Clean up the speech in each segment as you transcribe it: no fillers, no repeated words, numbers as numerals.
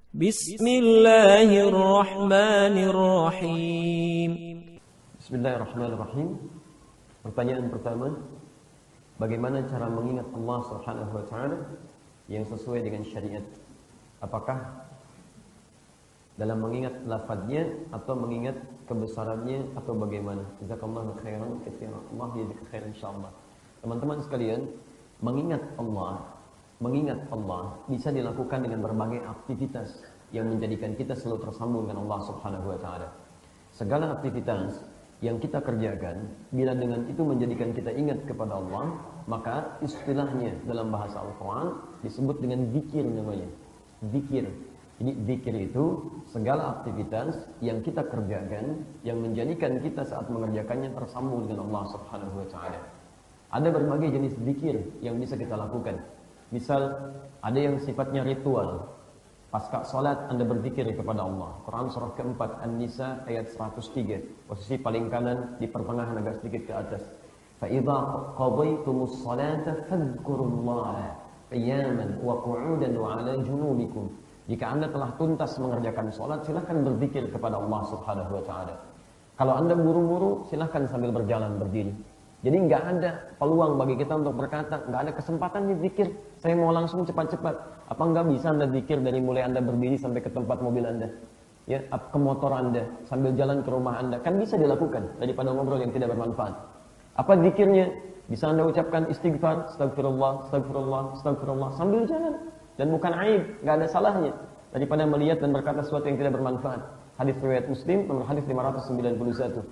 Bismillahirrahmanirrahim. Bismillahirrahmanirrahim. Pertanyaan pertama, bagaimana cara mengingat Allah Subhanahu wa taala yang sesuai dengan syariat? Apakah dalam mengingat lafadznya atau mengingat kebesarannya atau bagaimana? Jazakallahu khairan katsiran. Allah yajzika khairan insyaallah. Teman-teman sekalian, mengingat Allah bisa dilakukan dengan berbagai aktivitas yang menjadikan kita selalu tersambung dengan Allah Subhanahu wa taala. Segala aktivitas yang kita kerjakan, bila dengan itu menjadikan kita ingat kepada Allah, maka istilahnya dalam bahasa Al-Quran disebut dengan zikir namanya. Zikir. Jadi zikir itu segala aktivitas yang kita kerjakan yang menjadikan kita saat mengerjakannya tersambung dengan Allah Subhanahu wa taala. Ada berbagai jenis zikir yang bisa kita lakukan. Misal ada yang sifatnya ritual. Pasca salat Anda berzikir kepada Allah. Quran surah keempat An-Nisa ayat 103. Posisi paling kanan di pertengahan agak sedikit ke atas. Fa idza qadaytumus salata fadhkurullaha qiyaman wa qu'udan wa 'ala junubikum. Jika Anda telah tuntas mengerjakan salat, silakan berzikir kepada Allah Subhanahu wa taala. Kalau Anda buru-buru, silakan sambil berjalan berdiri. Jadi nggak ada peluang bagi kita untuk berkata, nggak ada kesempatan nih zikir. Saya mau langsung cepat-cepat. Apa nggak bisa Anda zikir dari mulai Anda berdiri sampai ke tempat mobil Anda, ya, ke motor Anda, sambil jalan ke rumah Anda, kan bisa dilakukan daripada ngobrol yang tidak bermanfaat. Apa zikirnya? Bisa Anda ucapkan istighfar, astagfirullah, astagfirullah, astagfirullah sambil jalan, dan bukan aib, nggak ada salahnya daripada melihat dan berkata sesuatu yang tidak bermanfaat. Hadis riwayat Muslim nomor hadis 591.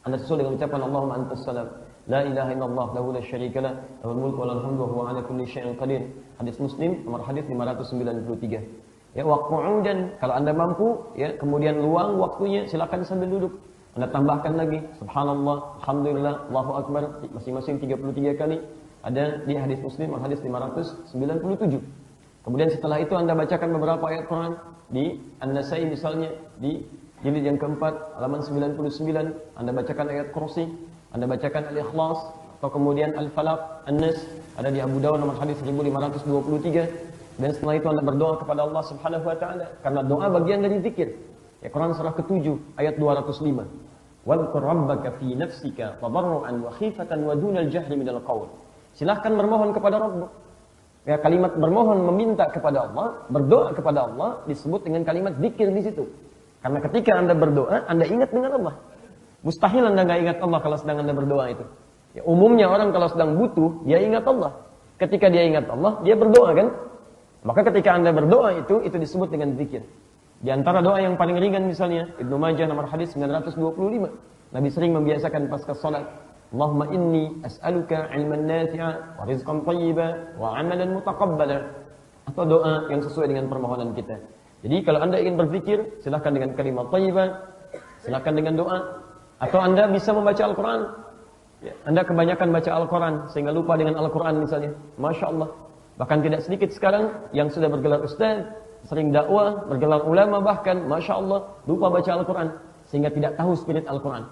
Anda sesuai dengan ucapan Allahumma antas salam, la ilaha illallah, lahu la syarika lah, lahul mulku wa lahul hamdu wa huwa ala kulli syai'in qadir. Hadis Muslim nomor hadis 593. Ya, waq'udan, kalau Anda mampu, ya, kemudian luang waktunya, silakan sambil duduk. Anda tambahkan lagi subhanallah, alhamdulillah, Allahu akbar masing-masing 33 kali. Ada di hadis Muslim nomor hadis 597. Kemudian setelah itu Anda bacakan beberapa ayat Quran di An-Nasai misalnya, di jilid yang keempat, halaman 99, Anda bacakan ayat Kursi, Anda bacakan Al-Ikhlas, atau kemudian Al-Falaq, An-Nas, ada di Abu Dawud nomor hadis 1523, dan setelah itu Anda berdoa kepada Allah Subhanahu wa taala, karena doa bagian dari zikir. Ya, Quran surah ke-7 ayat 205. Wadhkur rabbaka fi nafsika tadarruan wa khifatan wa dunal jahri minal qaul. Silahkan bermohon kepada Rabb. Ya, kalimat bermohon meminta kepada Allah, berdoa kepada Allah disebut dengan kalimat zikir di situ. Karena ketika Anda berdoa, Anda ingat dengan Allah. Mustahil Anda nggak ingat Allah kalau sedang Anda berdoa itu. Ya, umumnya orang kalau sedang butuh, dia ingat Allah. Ketika dia ingat Allah, dia berdoa kan? Maka ketika Anda berdoa itu disebut dengan zikir. Di antara doa yang paling ringan misalnya, Ibnu Majah nomor hadis 925. Nabi sering membiasakan pasca salat, Allahumma inni as'aluka ilman nafi'a wa rizqan thayyiba wa amalan mutaqabbala. Atau doa yang sesuai dengan permohonan kita. Jadi kalau Anda ingin berzikir, silahkan dengan kalimat thayyibah, silahkan dengan doa, atau Anda bisa membaca Al-Quran. Ya, Anda kebanyakan baca Al-Quran sehingga lupa dengan Al-Quran misalnya. Masya Allah. Bahkan tidak sedikit sekarang yang sudah bergelar ustaz, sering dakwah, bergelar ulama bahkan, Masya Allah, lupa baca Al-Quran sehingga tidak tahu spirit Al-Quran.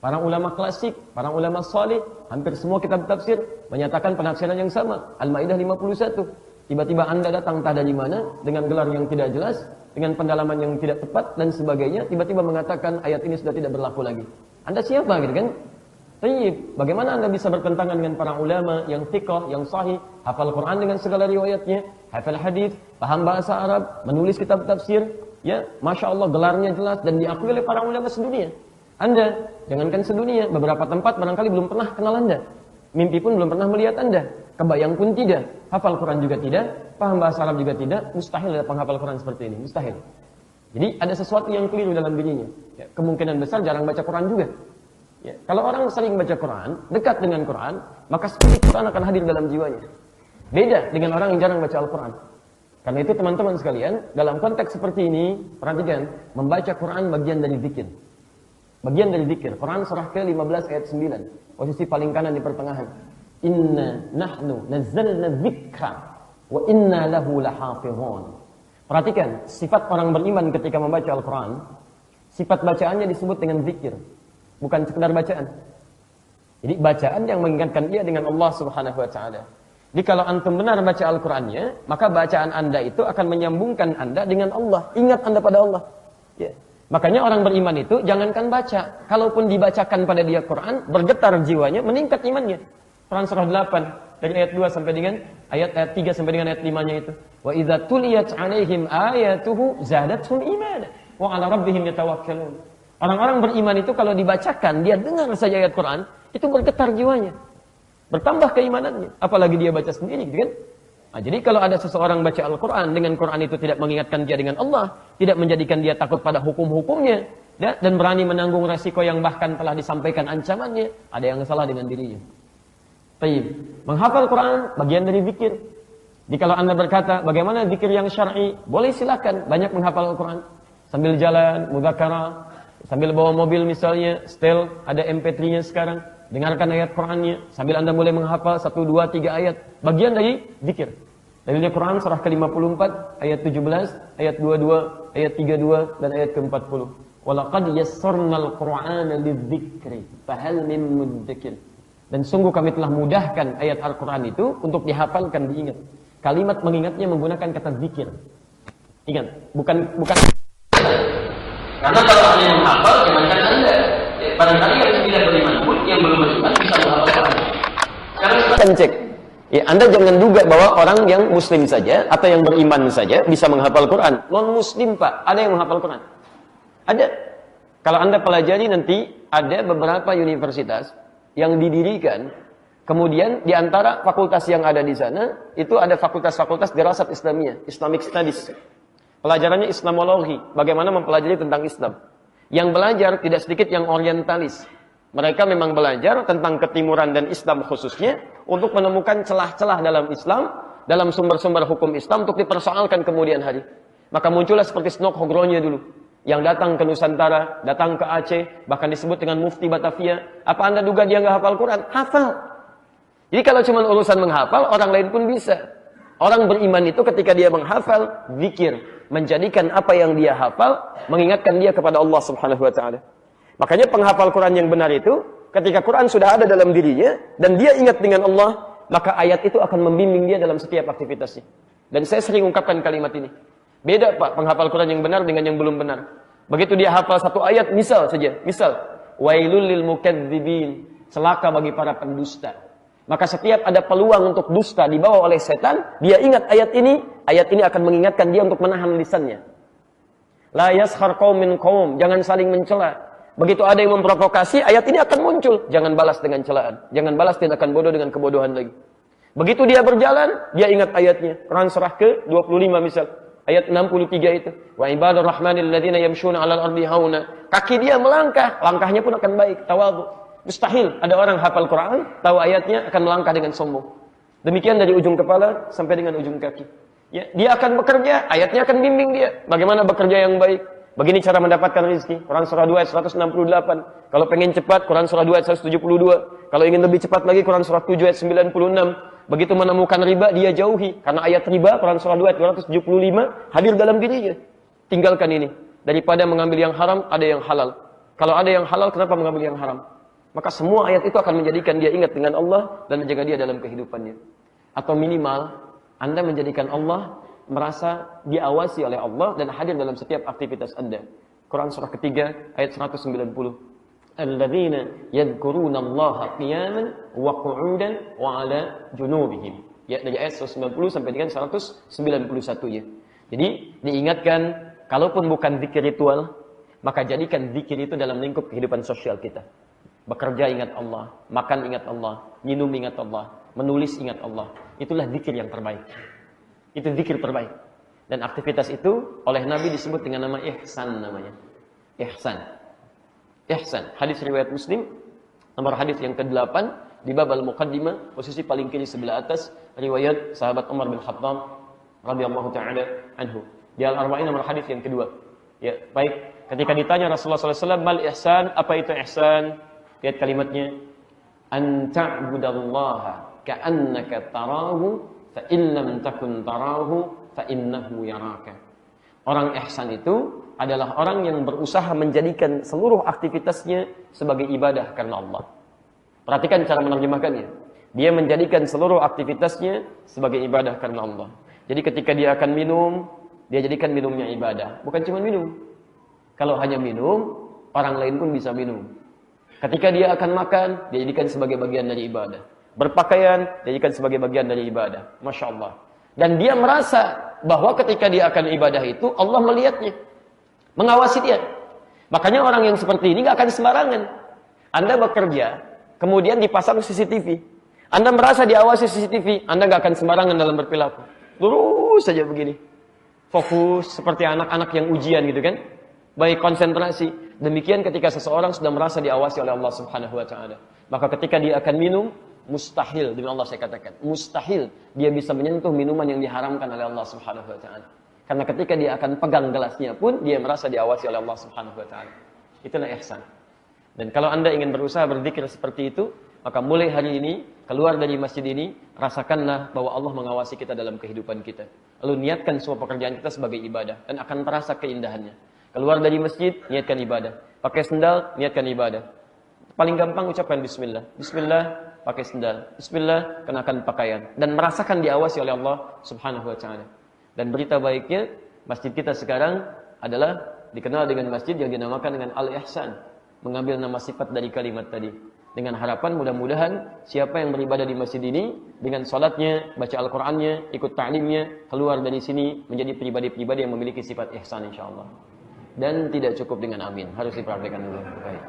Para ulama klasik, para ulama salih, hampir semua kitab tafsir menyatakan penafsiran yang sama. Al-Maidah 51. Tiba-tiba Anda datang entah dari mana dengan gelar yang tidak jelas, dengan pendalaman yang tidak tepat dan sebagainya, tiba-tiba mengatakan ayat ini sudah tidak berlaku lagi. Anda siapa gitu kan? Tayyib, bagaimana Anda bisa bertentangan dengan para ulama yang thiqah, yang sahih, hafal Quran dengan segala riwayatnya, hafal hadis, paham bahasa Arab, menulis kitab tafsir, ya, Masya Allah gelarnya jelas dan diakui oleh para ulama sedunia. Anda, jangankan sedunia, beberapa tempat barangkali belum pernah kenal Anda. Mimpi pun belum pernah melihat Anda. Kebayang pun tidak. Hafal Quran juga tidak. Paham bahasa Arab juga tidak. Mustahil ada penghafal Quran seperti ini. Mustahil. Jadi ada sesuatu yang keliru dalam dirinya. Ya, kemungkinan besar jarang baca Quran juga. Ya, kalau orang sering baca Quran, dekat dengan Quran, maka spirit Quran akan hadir dalam jiwanya. Beda dengan orang yang jarang baca Al-Quran. Karena itu teman-teman sekalian, dalam konteks seperti ini, perhatikan, membaca Quran bagian dari zikir. Bagian dari zikir. Quran surah ke-15 ayat 9. Posisi paling kanan di pertengahan. Inna nahnu nazzalna dzikra wa inna lahu lahafizun. Perhatikan, sifat orang beriman ketika membaca Al-Quran, sifat bacaannya disebut dengan zikir, bukan sekedar bacaan. Jadi bacaan yang mengingatkan dia dengan Allah Subhanahu wa taala. Jadi kalau antum benar baca Al-Qur'annya, maka bacaan Anda itu akan menyambungkan Anda dengan Allah. Ingat Anda pada Allah. Ya. Makanya orang beriman itu jangankan baca, kalaupun dibacakan pada dia Quran, bergetar jiwanya, meningkat imannya. Quran surah 8 dari ayat 2 sampai dengan ayat 3 sampai dengan ayat 5-nya itu. Wa idza tuliyat 'alaihim ayatuhu zadatuhum imana wa 'ala rabbihim yatawakkalun. Orang-orang beriman itu kalau dibacakan, dia dengar saja ayat Quran, itu bergetar jiwanya. Bertambah keimanannya, apalagi dia baca sendiri, gitu kan? Nah, jadi kalau ada seseorang baca Al-Quran, dengan Quran itu tidak mengingatkan dia dengan Allah, tidak menjadikan dia takut pada hukum-hukumnya, ya, dan berani menanggung resiko yang bahkan telah disampaikan ancamannya, ada yang salah dengan dirinya. Taib. Menghafal Quran, bagian dari zikir. Jadi kalau Anda berkata, bagaimana zikir yang syar'i? Boleh silakan, banyak menghafal Al-Quran. Sambil jalan, mudzakarah, sambil bawa mobil misalnya, setel, ada MP3-nya sekarang. Dengarkan ayat Qur'annya sambil Anda mulai menghafal 1, 2, 3 ayat. Bagian dari zikir. Dalilnya Quran surah ke-54 ayat 17, ayat 22, ayat 32 dan ayat ke-40. Walaqad yassarnal Qur'ana lidzikri fahal min mudzakir. Dan sungguh kami telah mudahkan ayat Al-Qur'an itu untuk dihafalkan, diingat. Kalimat mengingatnya menggunakan kata zikir. Ingat, bukan karena kalau Anda yang menghafal, jangankan Anda. Barangkali yang tidak beriman pun, yang belum beriman bisa menghafal Quran. Sekarang kita cek. Ya, Anda jangan duga bahwa orang yang muslim saja atau yang beriman saja bisa menghafal Quran. Non muslim Pak, ada yang menghafal Quran. Ada. Kalau Anda pelajari nanti ada beberapa universitas yang didirikan, kemudian di antara fakultas yang ada di sana itu ada fakultas-fakultas dirasat Islamiyah, Islamic Studies. Pelajarannya Islamologi, bagaimana mempelajari tentang Islam. Yang belajar tidak sedikit yang orientalis. Mereka memang belajar tentang ketimuran dan Islam khususnya untuk menemukan celah-celah dalam Islam, dalam sumber-sumber hukum Islam untuk dipersoalkan kemudian hari. Maka muncullah seperti Snok Hogronya dulu, yang datang ke Nusantara, datang ke Aceh, bahkan disebut dengan Mufti Batavia. Apa Anda duga dia nggak hafal Quran? Hafal. Jadi kalau cuma urusan menghafal, orang lain pun bisa. Orang beriman itu ketika dia menghafal, zikir, menjadikan apa yang dia hafal mengingatkan dia kepada Allah Subhanahu wa taala. Makanya penghafal Quran yang benar itu ketika Quran sudah ada dalam dirinya dan dia ingat dengan Allah, maka ayat itu akan membimbing dia dalam setiap aktivitasnya. Dan saya sering ungkapkan kalimat ini. Beda Pak penghafal Quran yang benar dengan yang belum benar. Begitu dia hafal satu ayat, misal, wailul lil mukadzibin, celaka bagi para pendusta. Maka setiap ada peluang untuk dusta dibawa oleh setan, dia ingat ayat ini akan mengingatkan dia untuk menahan lisannya. La yaskhar qaumin qaum, jangan saling mencela. Begitu ada yang memprovokasi, ayat ini akan muncul. Jangan balas dengan celaan. Jangan balas tindakan bodoh dengan kebodohan lagi. Begitu dia berjalan, dia ingat ayatnya. Quran surah ke-25 misal. Ayat 63 itu. Wa ibadur rahmanil ladzina yamshuna 'alal ardi hauna. Kaki dia melangkah, langkahnya pun akan baik, tawadhu. Mustahil ada orang hafal Quran, tahu ayatnya akan melangkah dengan sombong. Demikian dari ujung kepala sampai dengan ujung kaki. Ya, dia akan bekerja, ayatnya akan bimbing dia. Bagaimana bekerja yang baik. Begini cara mendapatkan rezeki. Quran surah 2 ayat 168. Kalau pengen cepat, Quran surah 2 ayat 172. Kalau ingin lebih cepat lagi, Quran surah 7 ayat 96. Begitu menemukan riba, dia jauhi. Karena ayat riba, Quran surah 2 ayat 275, hadir dalam dirinya. Tinggalkan ini. Daripada mengambil yang haram, ada yang halal. Kalau ada yang halal, kenapa mengambil yang haram? Maka semua ayat itu akan menjadikan dia ingat dengan Allah dan menjaga dia dalam kehidupannya. Atau minimal, Anda menjadikan Allah merasa diawasi oleh Allah dan hadir dalam setiap aktivitas Anda. Quran surah ketiga ayat 190. Alladzina yadhkuruna Allaha qiyaman wa qu'udan wa 'ala junubihim. Ya, dari ayat 190 sampai dengan 191 ya. Jadi diingatkan, kalaupun bukan zikir ritual, maka jadikan zikir itu dalam lingkup kehidupan sosial kita. Bekerja ingat Allah, makan ingat Allah, minum ingat Allah, menulis ingat Allah. Itulah zikir yang terbaik. Itu zikir terbaik. Dan aktivitas itu oleh Nabi disebut dengan nama ihsan namanya. Ihsan. Ihsan. Hadis riwayat Muslim, nomor hadis yang ke-8 di bab al-muqaddimah, posisi paling kiri sebelah atas, riwayat sahabat Umar bin Khattab radhiyallahu taala anhu. Di Al-Arba'in nomor hadis yang kedua. Ya, baik. Ketika ditanya Rasulullah SAW, mal ihsan, apa itu ihsan? Lihat kalimatnya, an ta'budallaha ka'annaka tarahu fa in lam takun tarahu fa innahu yaraka. Orang ihsan itu adalah orang yang berusaha menjadikan seluruh aktivitasnya sebagai ibadah karena Allah. Perhatikan cara menerjemahkannya. Dia menjadikan seluruh aktivitasnya sebagai ibadah karena Allah. Jadi ketika dia akan minum, dia jadikan minumnya ibadah. Bukan cuma minum. Kalau hanya minum, orang lain pun bisa minum. Ketika dia akan makan, dia jadikan sebagai bagian dari ibadah. Berpakaian, dia jadikan sebagai bagian dari ibadah. Masya Allah. Dan dia merasa bahwa ketika dia akan ibadah itu, Allah melihatnya. Mengawasi dia. Makanya orang yang seperti ini gak akan sembarangan. Anda bekerja, kemudian dipasang CCTV. Anda merasa diawasi CCTV, Anda gak akan sembarangan dalam berperilaku. Lurus saja begini. Fokus seperti anak-anak yang ujian gitu kan. Baik konsentrasi. Demikian ketika seseorang sudah merasa diawasi oleh Allah Subhanahu wa taala. Maka ketika dia akan minum, mustahil demi Allah saya katakan, mustahil dia bisa menyentuh minuman yang diharamkan oleh Allah Subhanahu wa taala. Karena ketika dia akan pegang gelasnya pun dia merasa diawasi oleh Allah Subhanahu wa taala. Itulah ihsan. Dan kalau Anda ingin berusaha berzikir seperti itu, maka mulai hari ini, keluar dari masjid ini, rasakanlah bahwa Allah mengawasi kita dalam kehidupan kita. Lalu niatkan semua pekerjaan kita sebagai ibadah. Dan akan terasa keindahannya. Keluar dari masjid, niatkan ibadah. Pakai sendal, niatkan ibadah. Paling gampang ucapkan bismillah. Bismillah, pakai sendal. Bismillah, kenakan pakaian. Dan merasakan diawasi oleh Allah Subhanahu wa ta'ala. Dan berita baiknya, masjid kita sekarang adalah dikenal dengan masjid yang dinamakan dengan Al-Ihsan. Mengambil nama sifat dari kalimat tadi. Dengan harapan mudah-mudahan siapa yang beribadah di masjid ini dengan salatnya, baca Al-Qur'annya, ikut ta'limnya, keluar dari sini menjadi pribadi-pribadi yang memiliki sifat ihsan insyaallah. Dan tidak cukup dengan amin, harus diperhatikan dulu. Baik.